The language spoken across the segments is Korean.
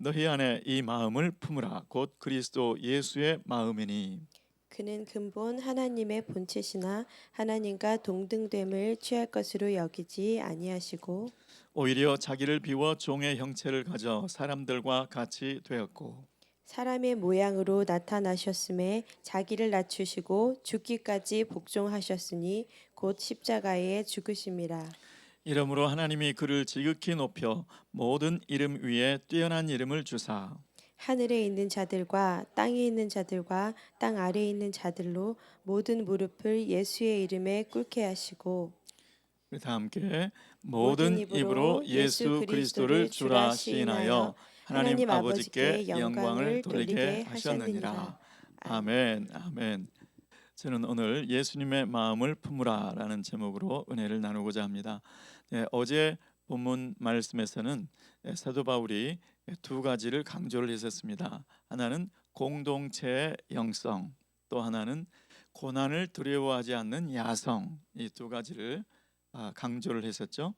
너희 안에 이 마음을 품으라. 곧 그리스도 예수의 마음이니. 그는 근본 하나님의 본체시나 하나님과 동등됨을 취할 것으로 여기지 아니하시고 오히려 자기를 비워 종의 형체를 가져 사람들과 같이 되었고 사람의 모양으로 나타나셨음에 자기를 낮추시고 죽기까지 복종하셨으니 곧 십자가에 죽으심이라. 이러므로 하나님이 그를 지극히 높여 모든 이름 위에 뛰어난 이름을 주사 하늘에 있는 자들과 땅에 있는 자들과 땅 아래에 있는 자들로 모든 무릎을 예수의 이름에 꿇게 하시고 우리 다 함께 모든 모든 입으로 입으로 예수 예수 그리스도를 그리스도를 주라 주라 시인하여 시인하여 하나님 하나님 아버지께 아버지께 영광을 영광을 돌리게 돌리게 하셨느니라. 하셨느니라. 아멘. 아멘. 아멘. 저는 오늘 예수님의 마음을 품으라라는 제목으로 은혜를 나누고자 합니다. 네, 어제 본문 말씀에서는 사도 바울이 두 가지를 강조를 했었습니다. 하나는 공동체의 영성, 또 하나는 고난을 두려워하지 않는 야성. 이 두 가지를 강조를 했었죠.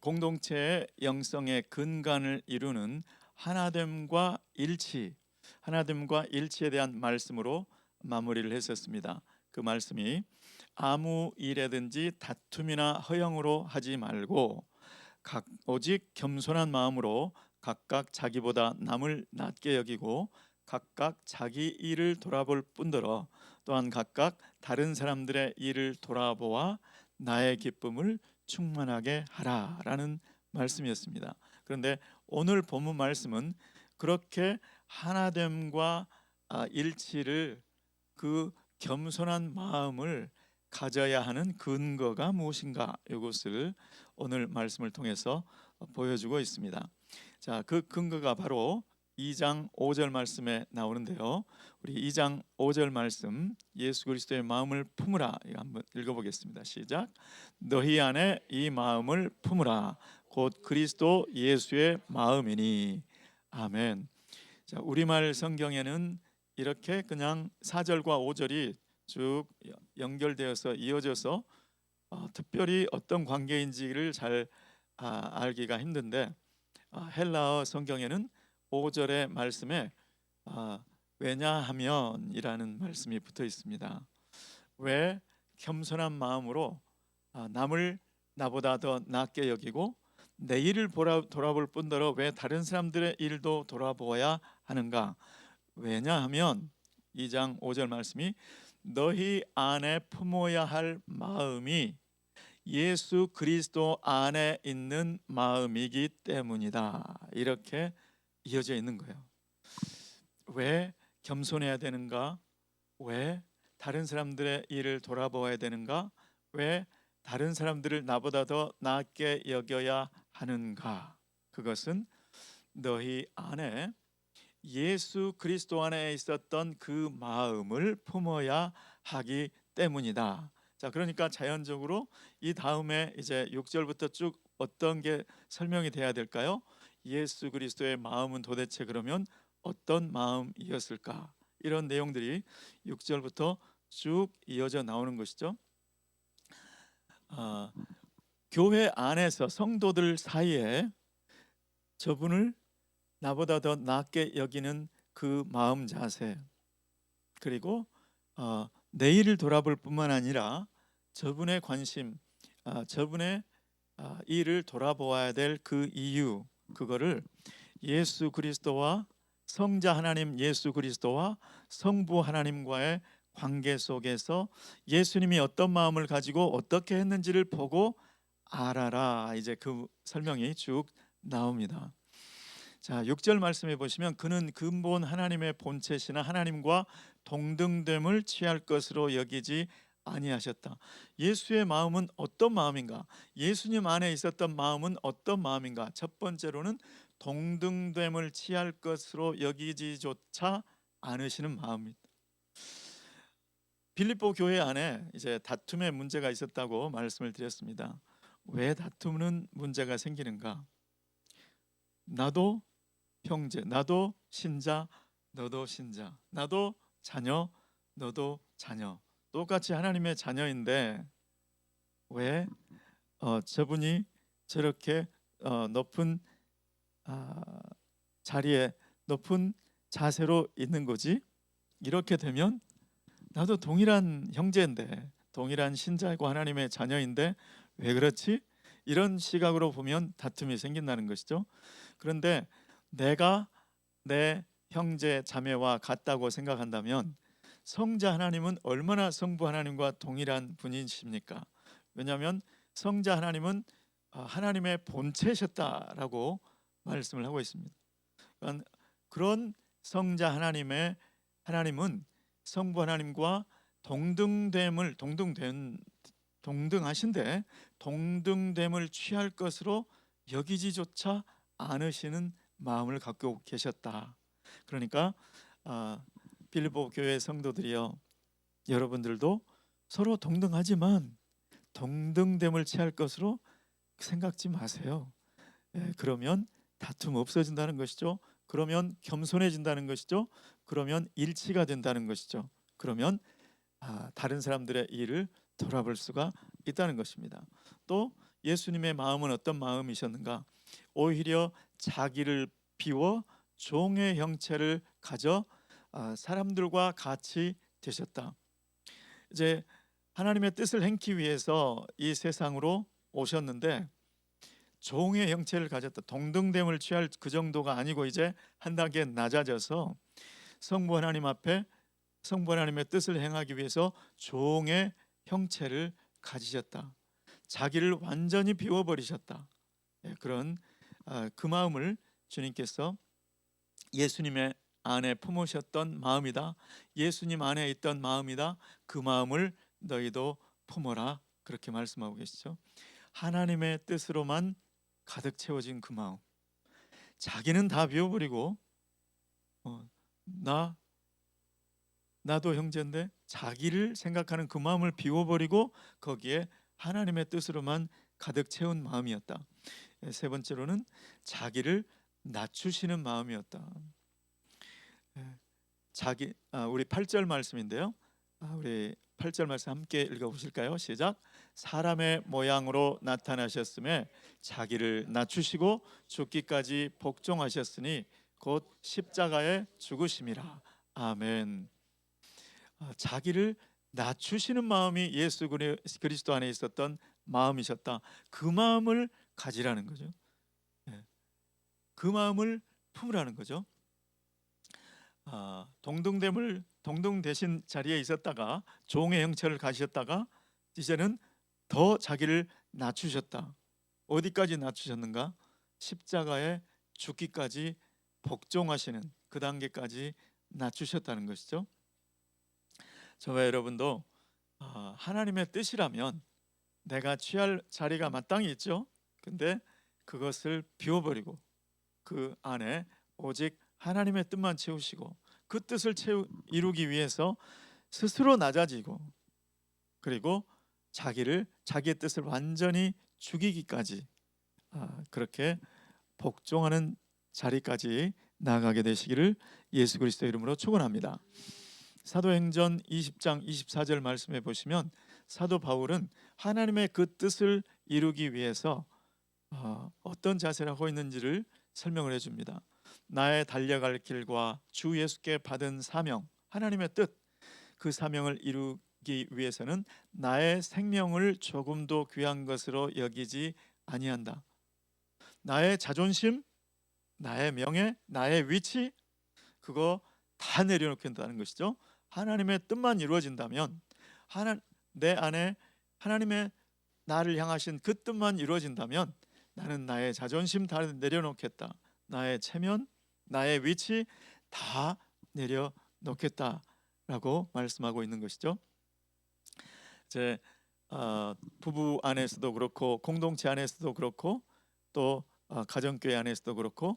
공동체의 영성의 근간을 이루는 하나됨과 일치, 하나됨과 일치에 대한 말씀으로 마무리를 했었습니다. 그 말씀이 아무 일에든지 다툼이나 허영으로 하지 말고 오직 겸손한 마음으로 각각 자기보다 남을 낮게 여기고 각각 자기 일을 돌아볼 뿐더러 또한 각각 다른 사람들의 일을 돌아보아 나의 기쁨을 충만하게 하라라는 말씀이었습니다. 그런데 오늘 본문 말씀은 그렇게 하나됨과 일치를, 그 겸손한 마음을 가져야 하는 근거가 무엇인가, 이것을 오늘 말씀을 통해서 보여주고 있습니다. 자, 그 근거가 바로 2장 5절 말씀에 나오는데요. 우리 2장 5절 말씀, 예수 그리스도의 마음을 품으라, 이거 한번 읽어보겠습니다. 시작. 너희 안에 이 마음을 품으라. 곧 그리스도 예수의 마음이니. 아멘. 자, 우리말 성경에는 이렇게 그냥 4절과 5절이 쭉 연결되어서 이어져서 특별히 어떤 관계인지를 잘 알기가 힘든데, 헬라어 성경에는 5절의 말씀에 왜냐하면이라는 말씀이 붙어 있습니다. 왜 겸손한 마음으로 남을 나보다 더 낫게 여기고 내 일을 돌아볼 뿐더러 왜 다른 사람들의 일도 돌아보아야 하는가? 왜냐하면 2장 5절 말씀이 너희 안에 품어야 할 마음이 예수 그리스도 안에 있는 마음이기 때문이다. 이렇게 이어져 있는 거예요. 왜 겸손해야 되는가? 왜 다른 사람들의 일을 돌아보아야 되는가? 왜 다른 사람들을 나보다 더 낫게 여겨야 하는가? 그것은 너희 안에 예수 그리스도 안에 있었던 그 마음을 품어야 하기 때문이다. 자, 그러니까 자연적으로 이 다음에 이제 6절부터 쭉 어떤 게 설명이 돼야 될까요? 예수 그리스도의 마음은 도대체 그러면 어떤 마음이었을까? 이런 내용들이 6절부터 쭉 이어져 나오는 것이죠. 아, 교회 안에서 성도들 사이에 저분을 나보다 더 낫게 여기는 그 마음 자세, 그리고 내일을 돌아볼 뿐만 아니라 저분의 관심, 저분의 일을 돌아보아야 될 그 이유, 그거를 예수 그리스도와 성자 하나님 예수 그리스도와 성부 하나님과의 관계 속에서 예수님이 어떤 마음을 가지고 어떻게 했는지를 보고 알아라, 이제 그 설명이 쭉 나옵니다. 자, 6절 말씀해 보시면 그는 근본 하나님의 본체시나 하나님과 동등됨을 취할 것으로 여기지 아니하셨다. 예수의 마음은 어떤 마음인가? 예수님 안에 있었던 마음은 어떤 마음인가? 첫 번째로는 동등됨을 취할 것으로 여기지조차 않으시는 마음입니다. 빌립보 교회 안에 이제 다툼의 문제가 있었다고 말씀을 드렸습니다. 왜 다투는 문제가 생기는가? 나도 형제, 나도 신자, 너도 신자, 나도 자녀, 너도 자녀, 똑같이 하나님의 자녀인데 왜 저분이 저렇게 높은 자리에 높은 자세로 있는 거지. 이렇게 되면 나도 동일한 형제인데, 동일한 신자이고 하나님의 자녀인데 왜 그렇지? 이런 시각으로 보면 다툼이 생긴다는 것이죠. 그런데 내가 내 형제 자매와 같다고 생각한다면 성자 하나님은 얼마나 성부 하나님과 동일한 분이십니까? 왜냐하면 성자 하나님은 하나님의 본체셨다라고 말씀을 하고 있습니다. 그러니까 그런 성자 하나님은 성부 하나님과 동등하신데 동등됨을 취할 것으로 여기지조차 않으시는 마음을 갖고 계셨다. 그러니까 빌립보 교회 성도들이여, 여러분들도 서로 동등하지만 동등됨을 취할 것으로 생각지 마세요. 그러면 다툼 없어진다는 것이죠. 그러면 겸손해진다는 것이죠. 그러면 일치가 된다는 것이죠. 그러면 다른 사람들의 일을 돌아볼 수가 있다는 것입니다. 또 예수님의 마음은 어떤 마음이셨는가? 오히려 자기를 비워 종의 형체를 가져 사람들과 같이 되셨다. 이제 하나님의 뜻을 행기 위해서 이 세상으로 오셨는데 종의 형체를 가졌다. 동등됨을 취할 그 정도가 아니고 이제 한 단계 낮아져서 성부 하나님 앞에 성부 하나님의 뜻을 행하기 위해서 종의 형체를 가지셨다. 자기를 완전히 비워버리셨다. 그런 그 마음을 주님께서 예수님의 안에 품으셨던 마음이다. 예수님 안에 있던 마음이다. 그 마음을 너희도 품어라. 그렇게 말씀하고 계시죠. 하나님의 뜻으로만 가득 채워진 그 마음. 자기는 다 비워버리고 나도 형제인데 자기를 생각하는 그 마음을 비워버리고 거기에 하나님의 뜻으로만 가득 채운 마음이었다. 세 번째로는 자기를 낮추시는 마음이었다. 우리 8절 말씀인데요. 우리 8절 말씀 함께 읽어보실까요? 시작. 사람의 모양으로 나타나셨음에 자기를 낮추시고 죽기까지 복종하셨으니 곧 십자가에 죽으심이라. 아멘. 자기를 낮추시는 마음이 예수 그리스도 안에 있었던 마음이셨다. 그 마음을 가지라는 거죠. 그 마음을 품으라는 거죠. 동등되신 자리에 있었다가 종의 형체를 가지셨다가 이제는 더 자기를 낮추셨다. 어디까지 낮추셨는가? 십자가에 죽기까지 복종하시는 그 단계까지 낮추셨다는 것이죠. 저와 여러분도 하나님의 뜻이라면 내가 취할 자리가 마땅히 있죠. 근데 그것을 비워버리고 그 안에 오직 하나님의 뜻만 채우시고 그 뜻을 이루기 위해서 스스로 낮아지고 그리고 자기의 뜻을 완전히 죽이기까지 그렇게 복종하는 자리까지 나아가게 되시기를 예수 그리스도의 이름으로 축원합니다. 사도행전 20장 24절 말씀해 보시면 사도 바울은 하나님의 그 뜻을 이루기 위해서 어떤 자세를 하고 있는지를 설명을 해줍니다. 나의 달려갈 길과 주 예수께 받은 사명, 하나님의 뜻, 그 사명을 이루기 위해서는 나의 생명을 조금도 귀한 것으로 여기지 아니한다. 나의 자존심, 나의 명예, 나의 위치, 그거 다 내려놓겠다는 것이죠. 하나님의 뜻만 이루어진다면 내 안에 하나님의 나를 향하신 그 뜻만 이루어진다면 나는 나의 자존심 다 내려놓겠다. 나의 체면, 나의 위치 다 내려놓겠다라고 말씀하고 있는 것이죠. 이제 부부 안에서도 그렇고 공동체 안에서도 그렇고 또 가정교회 안에서도 그렇고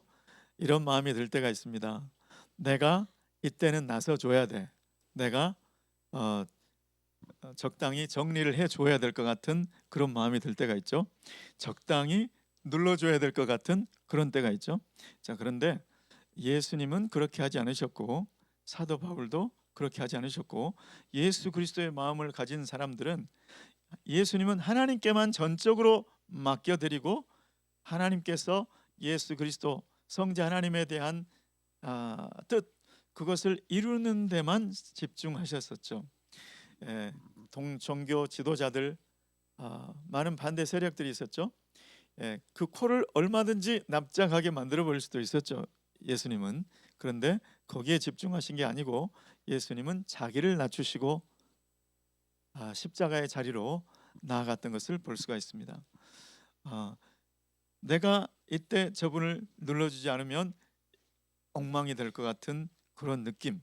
이런 마음이 들 때가 있습니다. 내가 이때는 나서줘야 돼. 내가 적당히 정리를 해줘야 될 것 같은 그런 마음이 들 때가 있죠. 적당히 눌러줘야 될 것 같은 그런 때가 있죠. 자, 그런데 예수님은 그렇게 하지 않으셨고 사도 바울도 그렇게 하지 않으셨고 예수 그리스도의 마음을 가진 사람들은 예수님은 하나님께만 전적으로 맡겨드리고 하나님께서 예수 그리스도 성자 하나님에 대한 뜻, 그것을 이루는 데만 집중하셨었죠. 종교 지도자들, 많은 반대 세력들이 있었죠. 그 코를 얼마든지 납작하게 만들어 버릴 수도 있었죠, 예수님은. 그런데 거기에 집중하신 게 아니고 예수님은 자기를 낮추시고 십자가의 자리로 나아갔던 것을 볼 수가 있습니다. 내가 이때 저분을 눌러주지 않으면 엉망이 될 것 같은 그런 느낌,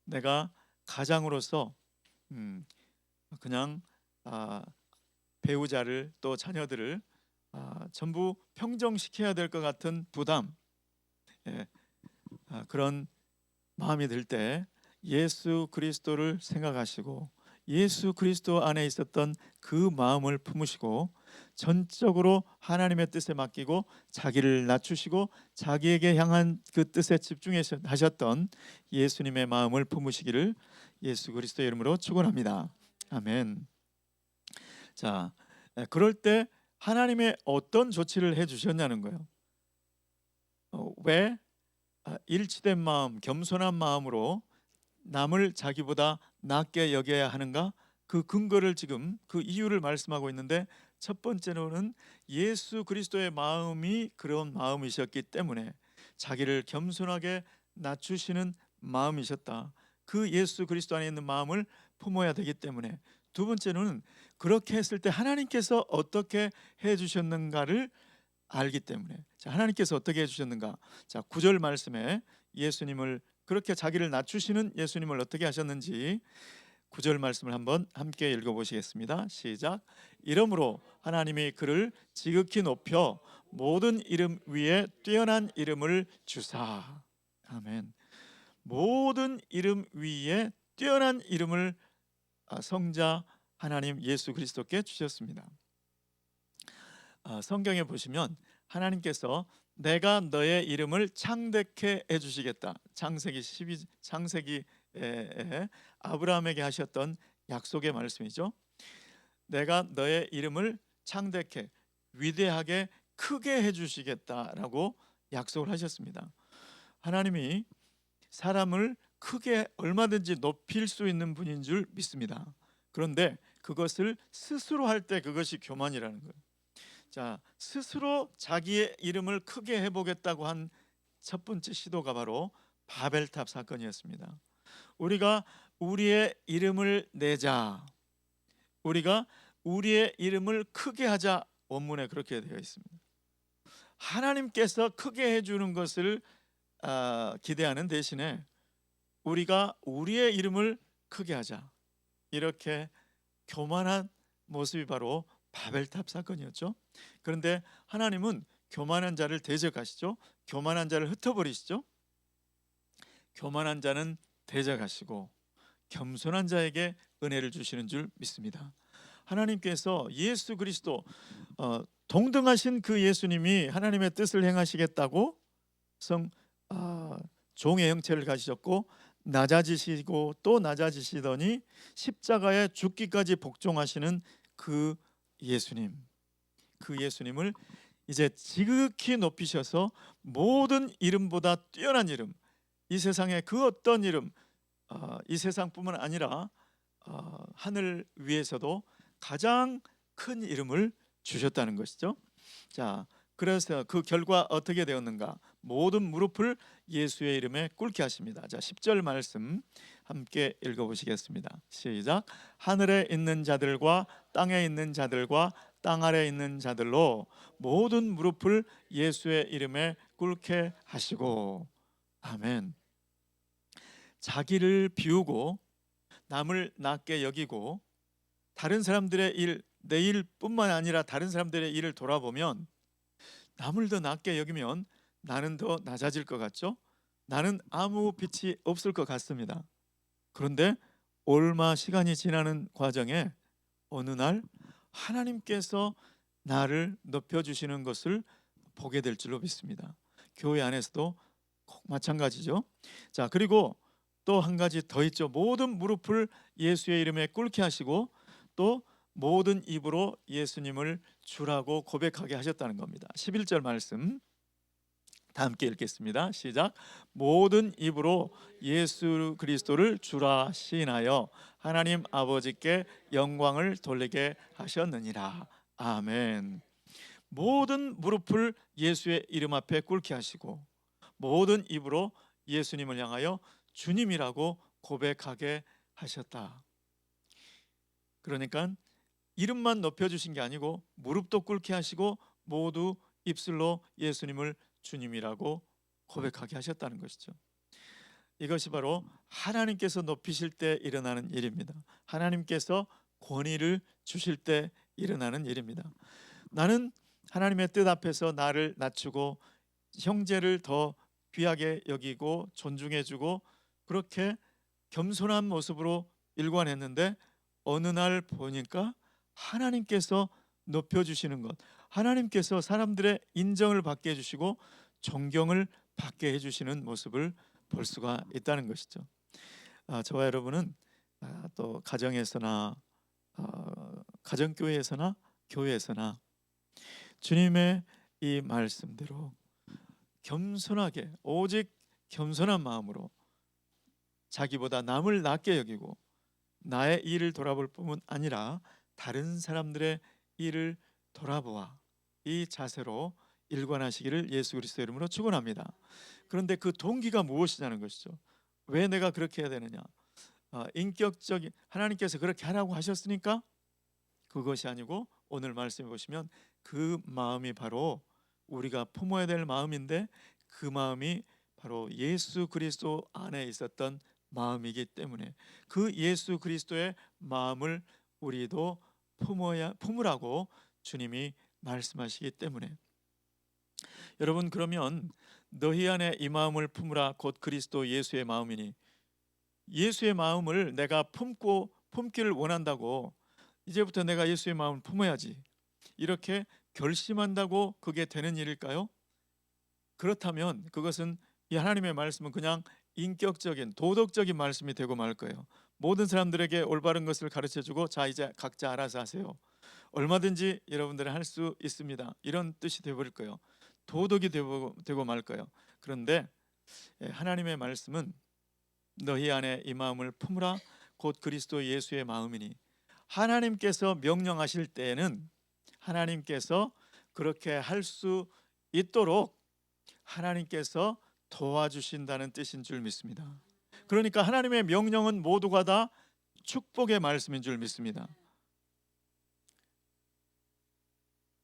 내가 가장으로서 그냥 배우자를 또 자녀들을 전부 평정시켜야 될 것 같은 부담, 그런 마음이 들 때 예수 그리스도를 생각하시고 예수 그리스도 안에 있었던 그 마음을 품으시고 전적으로 하나님의 뜻에 맡기고 자기를 낮추시고 자기에게 향한 그 뜻에 집중하셨던 예수님의 마음을 품으시기를 예수 그리스도의 이름으로 축원합니다. 아멘. 자, 그럴 때 하나님의 어떤 조치를 해주셨냐는 거예요. 왜 일치된 마음, 겸손한 마음으로 남을 자기보다 낮게 여겨야 하는가? 그 근거를 지금 그 이유를 말씀하고 있는데, 첫 번째로는 예수 그리스도의 마음이 그런 마음이셨기 때문에 자기를 겸손하게 낮추시는 마음이셨다. 그 예수 그리스도 안에 있는 마음을 품어야 되기 때문에. 두 번째로는 그렇게 했을 때 하나님께서 어떻게 해주셨는가를 알기 때문에. 자, 하나님께서 어떻게 해주셨는가? 자, 9절 말씀에 예수님을, 그렇게 자기를 낮추시는 예수님을 어떻게 하셨는지 9절 말씀을 한번 함께 읽어보시겠습니다. 시작. 이러므로 하나님이 그를 지극히 높여 모든 이름 위에 뛰어난 이름을 주사. 아멘. 모든 이름 위에 뛰어난 이름을 성자 하나님 예수 그리스도께 주셨습니다. 성경에 보시면 하나님께서 내가 너의 이름을 창대케 해주시겠다. 창세기 12, 창세기에 아브라함에게 하셨던 약속의 말씀이죠. 내가 너의 이름을 창대케, 위대하게, 크게 해주시겠다라고 약속을 하셨습니다. 하나님이 사람을 크게 얼마든지 높일 수 있는 분인 줄 믿습니다. 그런데 그것을 스스로 할 때 그것이 교만이라는 거예요. 자, 스스로 자기의 이름을 크게 해보겠다고 한 첫 번째 시도가 바로 바벨탑 사건이었습니다. 우리가 우리의 이름을 내자, 우리가 우리의 이름을 크게 하자, 원문에 그렇게 되어 있습니다. 하나님께서 크게 해주는 것을 기대하는 대신에 우리가 우리의 이름을 크게 하자, 이렇게 교만한 모습이 바로 바벨탑 사건이었죠. 그런데 하나님은 교만한 자를 대적하시죠. 교만한 자를 흩어버리시죠. 교만한 자는 대적하시고 겸손한 자에게 은혜를 주시는 줄 믿습니다. 하나님께서 예수 그리스도, 동등하신 그 예수님이 하나님의 뜻을 행하시겠다고 종의 형체를 가지셨고 낮아지시고 또 낮아지시더니 십자가에 죽기까지 복종하시는 그 예수님, 그 예수님을 이제 지극히 높이셔서 모든 이름보다 뛰어난 이름, 이 세상의 그 어떤 이름, 이 세상뿐만 아니라 하늘 위에서도 가장 큰 이름을 주셨다는 것이죠. 자, 그래서 그 결과 어떻게 되었는가? 모든 무릎을 예수의 이름에 꿇게 하십니다. 자, 10절 말씀 함께 읽어보시겠습니다. 시작. 하늘에 있는 자들과 땅에 있는 자들과 땅 아래에 있는 자들로 모든 무릎을 예수의 이름에 꿇게 하시고. 아멘. 자기를 비우고 남을 낮게 여기고 다른 사람들의 일, 내 일뿐만 아니라 다른 사람들의 일을 돌아보면, 남을 더 낮게 여기면 나는 더 낮아질 것 같죠? 나는 아무 빛이 없을 것 같습니다. 그런데 얼마 시간이 지나는 과정에 어느 날 하나님께서 나를 높여주시는 것을 보게 될 줄로 믿습니다. 교회 안에서도 꼭 마찬가지죠. 자, 그리고 또 한 가지 더 있죠. 모든 무릎을 예수의 이름에 꿇게 하시고 또 모든 입으로 예수님을 주라고 고백하게 하셨다는 겁니다. 11절 말씀 다 함께 읽겠습니다. 시작. 모든 입으로 예수 그리스도를 주라 시인하여 하나님 아버지께 영광을 돌리게 하셨느니라. 아멘. 모든 무릎을 예수의 이름 앞에 꿇게 하시고 모든 입으로 예수님을 향하여 주님이라고 고백하게 하셨다. 그러니까 이름만 높여주신 게 아니고 무릎도 꿇게 하시고 모두 입술로 예수님을 주님이라고 고백하게 하셨다는 것이죠. 이것이 바로 하나님께서 높이실 때 일어나는 일입니다. 하나님께서 권위를 주실 때 일어나는 일입니다. 나는 하나님의 뜻 앞에서 나를 낮추고 형제를 더 귀하게 여기고 존중해주고 그렇게 겸손한 모습으로 일관했는데 어느 날 보니까 하나님께서 높여주시는 것, 하나님께서 사람들의 인정을 받게 해주시고 존경을 받게 해주시는 모습을 볼 수가 있다는 것이죠. 저와 여러분은 또 가정에서나 가정교회에서나 교회에서나 주님의 이 말씀대로 겸손하게 오직 겸손한 마음으로 자기보다 남을 낮게 여기고 나의 일을 돌아볼 뿐만 아니라 다른 사람들의 일을 돌아보아 이 자세로 일관하시기를 예수 그리스도 이름으로 축원합니다. 그런데 그 동기가 무엇이냐는 것이죠. 왜 내가 그렇게 해야 되느냐? 인격적인 하나님께서 그렇게 하라고 하셨으니까 그것이 아니고 오늘 말씀해 보시면 그 마음이 바로 우리가 품어야 될 마음인데 그 마음이 바로 예수 그리스도 안에 있었던 마음이기 때문에 그 예수 그리스도의 마음을 우리도 품으라고 주님이 말씀하시기 때문에 여러분 그러면 너희 안에 이 마음을 품으라 곧 그리스도 예수의 마음이니 예수의 마음을 내가 품기를 원한다고 이제부터 내가 예수의 마음을 품어야지 이렇게 결심한다고 그게 되는 일일까요? 그렇다면 그것은 이 하나님의 말씀은 그냥 인격적인 도덕적인 말씀이 되고 말 거예요. 모든 사람들에게 올바른 것을 가르쳐주고 자 이제 각자 알아서 하세요. 얼마든지 여러분들은 할 수 있습니다. 이런 뜻이 되어버릴 거예요. 도덕이 되고 말 거예요. 그런데 하나님의 말씀은 너희 안에 이 마음을 품으라 곧 그리스도 예수의 마음이니 하나님께서 명령하실 때에는 하나님께서 그렇게 할 수 있도록 하나님께서 도와주신다는 뜻인 줄 믿습니다. 그러니까 하나님의 명령은 모두가 다 축복의 말씀인 줄 믿습니다.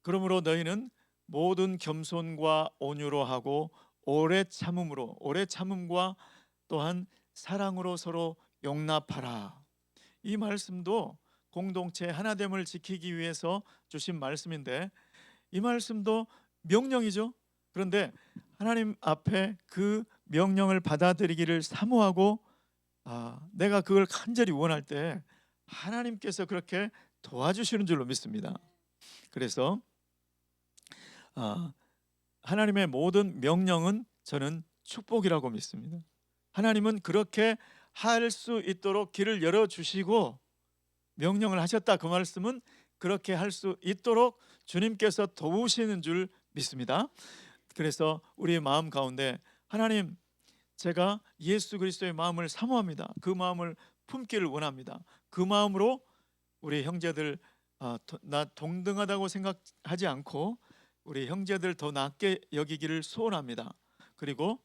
그러므로 너희는 모든 겸손과 온유로 하고 오래 참음과 또한 사랑으로 서로 용납하라. 이 말씀도 공동체 하나됨을 지키기 위해서 주신 말씀인데 이 말씀도 명령이죠. 그런데 하나님 앞에 그 명령을 받아들이기를 사모하고 내가 그걸 간절히 원할 때 하나님께서 그렇게 도와주시는 줄로 믿습니다. 그래서 하나님의 모든 명령은 저는 축복이라고 믿습니다. 하나님은 그렇게 할 수 있도록 길을 열어주시고 명령을 하셨다. 그 말씀은 그렇게 할 수 있도록 주님께서 도우시는 줄 믿습니다. 그래서 우리의 마음 가운데 하나님 제가 예수 그리스도의 마음을 사모합니다. 그 마음을 품기를 원합니다. 그 마음으로 우리 형제들 나 동등하다고 생각하지 않고 우리 형제들 더 낮게 여기기를 소원합니다. 그리고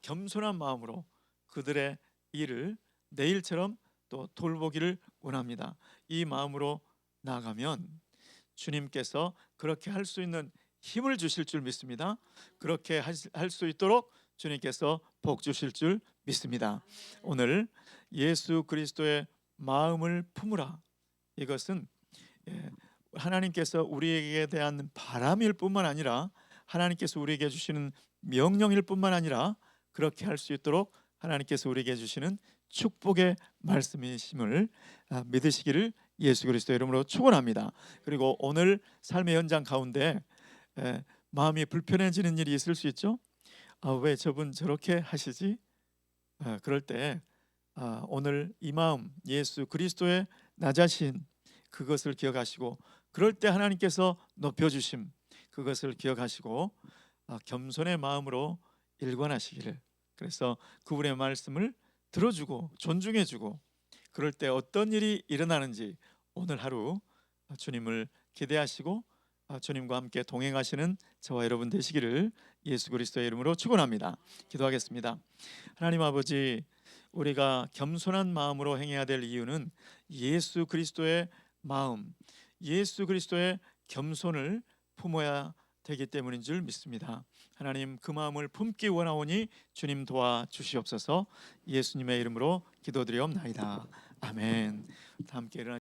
겸손한 마음으로 그들의 일을 내 일처럼 또 돌보기를 원합니다. 이 마음으로 나아가면 주님께서 그렇게 할 수 있는 힘을 주실 줄 믿습니다. 그렇게 할 수 있도록 주님께서 복 주실 줄 믿습니다. 오늘 예수 그리스도의 마음을 품으라. 이것은 하나님께서 우리에게 대한 바람일 뿐만 아니라 하나님께서 우리에게 주시는 명령일 뿐만 아니라 그렇게 할 수 있도록 하나님께서 우리에게 주시는 축복의 말씀이심을 믿으시기를 예수 그리스도 이름으로 축원합니다. 그리고 오늘 삶의 현장 가운데 마음이 불편해지는 일이 있을 수 있죠. 왜 저분 저렇게 하시지? 그럴 때 오늘 이 마음 예수 그리스도의 나 자신 그것을 기억하시고 그럴 때 하나님께서 높여주심 그것을 기억하시고 겸손의 마음으로 일관하시기를, 그래서 그분의 말씀을 들어주고 존중해주고, 그럴 때 어떤 일이 일어나는지 오늘 하루 주님을 기대하시고 주님과 함께 동행하시는 저와 여러분 되시기를 예수 그리스도의 이름으로 축원합니다. 기도하겠습니다. 하나님 아버지, 우리가 겸손한 마음으로 행해야 될 이유는 예수 그리스도의 마음, 예수 그리스도의 겸손을 품어야 되기 때문인 줄 믿습니다. 하나님, 그 마음을 품기 원하오니 주님 도와주시옵소서. 예수님의 이름으로 기도드리옵나이다. 아멘. 다 함께 일어나